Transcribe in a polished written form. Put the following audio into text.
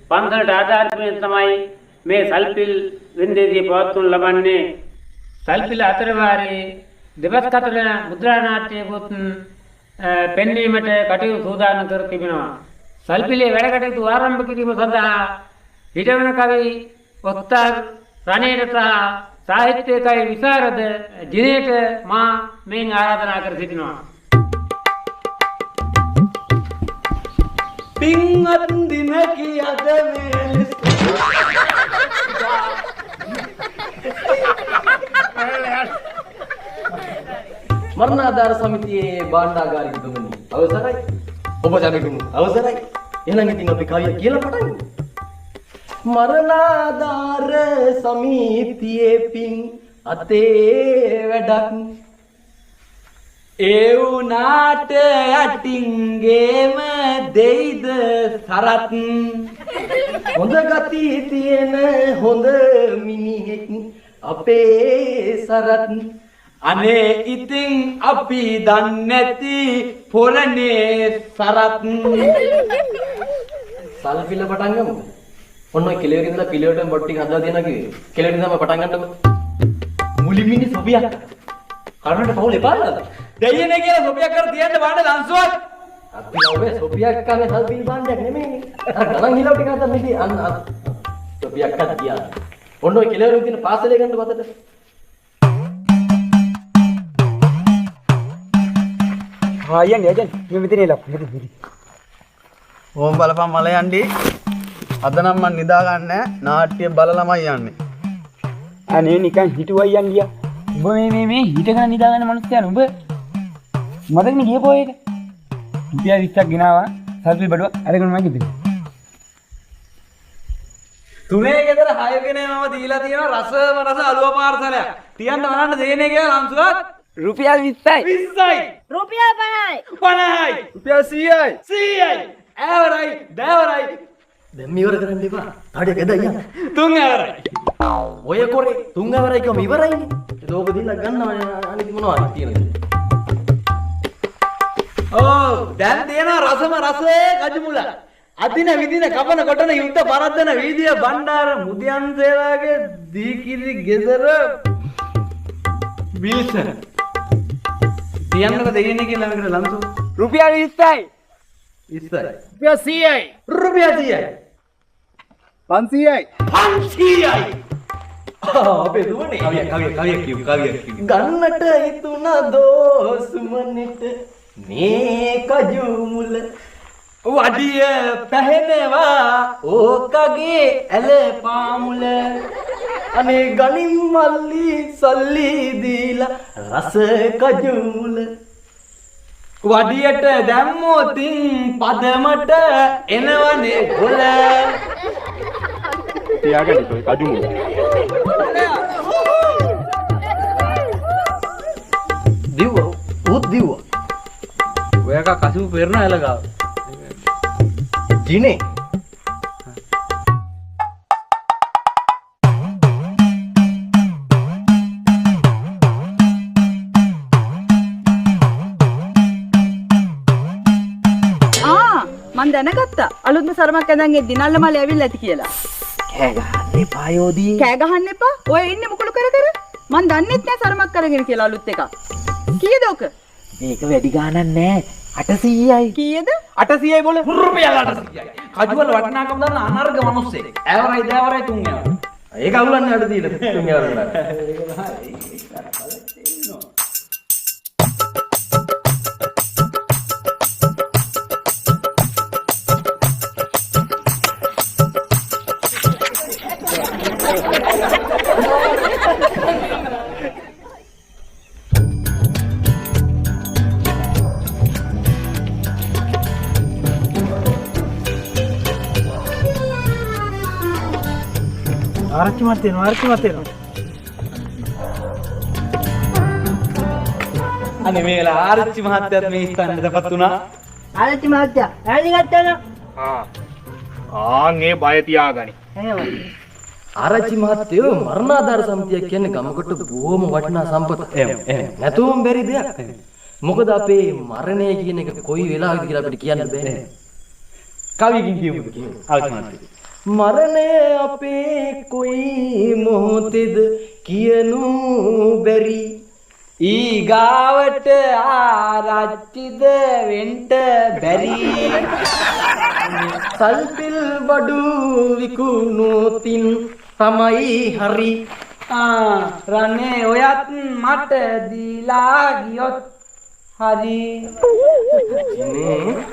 පන්සලට ආධාරයෙන් තමයි මේ සල්පිල් වෙන්දේදී පවත්වනු ලබන්නේ. සල්පිල් අතර වාරේ දෙවස් කතර මුද්‍රා නාට්‍යයකුත් පෙන්වීමට කටයුතු සූදානම් කර තිබෙනවා. සල්පිලේ වැඩ කටයුතු ආරම්භ කිරීම සඳහා හිටවන කවි ඔස්තාර් රණේට සහ සාහිත්‍යකයි විසරද ජිනේට මා මෙන් ආරාධනා කර සිටිනවා. පින්වත් දින කියද මේ මරණාධාර සමිතියේ භාණ්ඩාගාරිකතුමනි අවසරයි. ඔබ ජනතුමනි අවසරයි. එහෙනම් ඉතින් අපි කවිය කියලා පටන් ගමු. මරණාධාර සමිතියේ පින් අතේ වැඩක් ඒ උනාට යටින්ගේම දෙයිද සරත් හොඳ ගති තියෙන හොඳ මිනිහෙක් අපේ සරත් අනේ ඉතින් අපි දන්නේ නැති පොරනේ සරත් සල්පිල පටන් ගමු. ඔන්න ඔය කෙලෙවරින් ඉඳලා පිළිවෙලටම බොට් ටික හදලා දෙනවා කිව්වේ. කෙලෙවරින් තමයි පටන් ගන්නකො. මුලින්මිනි සොබියක්. කරුණට පවුල එපාරද? දෙයියනේ කියලා සොබියක් කර තියන්න බාන්න ලන්සුවක්. අපි ඔබේ සොබියක් කන්නේ සල්පිල් බාණ්ඩයක් නෙමෙයි. ගණන් හිලව ටික හදන්න ඉතින් අන්න සොබියක් අත් ගියා. ඔන්න ඔය කෙලෙවරින් තියෙන පාසලේ ගන්න පතට. යන් මේ මෙතන ලක් මෙතන. ඕම් බලපන් මල යන්නේ. අද නම් මම නිදා ගන්න නාට්‍ය බලලාමයි යන්නේ. අනේ නිකන් හිටුවයි යන් ගියා. උඹ මේ හිටගෙන නිදා ගන්න මනුස්සයන් උඹ මතකනේ ගියපෝ එක. රුපියල් 20ක් ගෙනාවා සල්පිල් බඩුවක් අරගෙන මම ගිහින්. තුනේ ගෙදර 6 ගෙනේ මම දීලා තියෙනවා රස අලුව පාර්සලයක්. තියන්න බලන්න දෙන්නේ කියලා ලන්සුවක්. රුපියල් 20යි. 20යි. රුපියල් 50යි. 50යි. රුපියල් 100යි. 100යි. ඇවරයි, දෑවරයි. දැන් ඉවර කරන්න එපා. තාඩිය ගෙදර යන්න. 3 ඇවරයි. ඔය කොරේ 3 ඇවරයි කම ඉවරයිනේ. ඒක ඕක දීලා ගන්නවා අනිත් මොනවද තියෙන්නේ. ඔව් දැන් තියෙනවා රසම රසේ කජුමුල. අදින විදින කපන කොටන යුද්ධ පරද්දන වීදිය බණ්ඩාර මුදියන්සේලාගේ දීකිරි ගෙදර බිල්ස. තියන්නක දෙන්නේ කියලා ළඟට ලන්සු. රුපියල් 20යි. 20යි. රුපියල් 100යි. රුපියල් 100යි. 500යි. 500යි. අපේ දුවනේ කවිය කියු. ගන්නට හිතුණ දෝසුමනිට මේ කජුමුල වඩිය පැහැෙනවා ඕකගේ ඇල පාමුල අනේ ගනින් මල්ලි සල්ලි දීලා රස කජුමුල වඩියට දැම්මෝතින් පදමට එනවනේ ගොල තියාගන්න කජුමුල දිව්වා ඔයක කසු පෙරන ඇලගාව ජිනේ මං දැනගත්තා අලුත්ම සරමක් ඇඳන් ඒ දිනල්ල මල්ලේ ඇවිල්ලා ඇති කියලා. කෑ ගහන්න එපා යෝදී. කෑ ගහන්න එපා. ඔය ඉන්නේ මුකුළු කර. මං දන්නෙත් නෑ සරමක් අරගෙන කියලා අලුත් එකක්. කීයද ඔක? මේක වැඩි ගාණක් නෑ 800යි. කීයද? 800යි බෝල රුපියල් 800යි. කජුවල වටිනාකම දන්න අනර්ග මිනිස්සෙක්. ඇවරයි දෑවරයි 3 ඇවරයි. ඒක අවුලන්නේ අඩ දීලා 3 ඇවර කරා. ආරච්චි මත් වෙනවා. අනේ මේ වෙලාව ආරච්චි මහත්තයත් මේ ස්ථානෙටපත් වුණා. ආරච්චි මහත්තයා ඇයි ගත්තන? ආන්ගේ බය තියාගනි. ආරච්චි මහත්තයෝ මරණාධාර සමිතිය කියන්නේ ගමකට බොහොම වටිනා සම්පත. නැතුවම බැරි දෙයක්. මොකද අපේ මරණය කියන එක කොයි වෙලාවකද කියලා අපිට කියන්න බෑ. කවියකින් කියමුද? ආවත් මහත්තයෝ. මරණය අපේ කොයි මොහොතේද කියනු බැරි ඊගාවට ආරච්චිද වෙන්ට බැරි සල්පිල් බඩු විකුණුතින් තමයි හරි රන්නේ ඔයත් මට දීලා ගියොත් හරි නේ